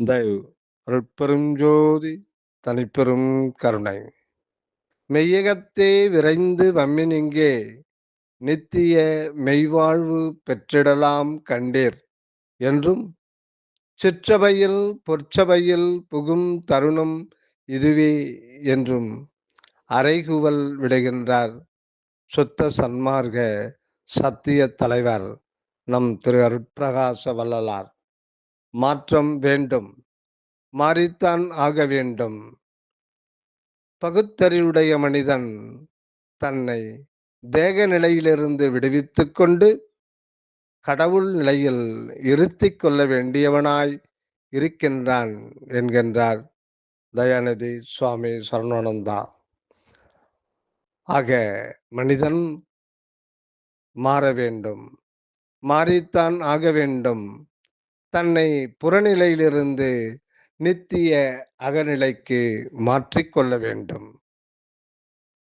தயவு அருட்பெருஞ்சோதி தனிப்பெரும் கருணை மெய்யகத்தே விரைந்து வம்மினிங்கே நித்திய மெய்வாழ்வு பெற்றிடலாம் கண்டீர் என்றும் சிற்றபையில் பொற்சபையில் புகும் தருணம் இதுவே என்றும் அறைகூவல் விடுகின்றார் சுத்த சன்மார்க்க சத்திய தலைவர் நம் திரு அருட்பிரகாச வள்ளலார். மாற்றம் வேண்டும், மாறித்தான் ஆக வேண்டும். பகுத்தறிவுடைய மனிதன் தன்னை தேக நிலையிலிருந்து விடுவித்துக் கொண்டு கடவுள் நிலையில் இருத்திக் கொள்ள வேண்டியவனாய் இருக்கின்றான் என்கின்றார் தயாநிதி சுவாமி சரவணானந்தா. ஆக மனிதன் மாற வேண்டும், மாறித்தான் ஆக வேண்டும். தன்னை புறநிலையிலிருந்து நித்திய அகநிலைக்கு மாற்றிக்கொள்ள வேண்டும்.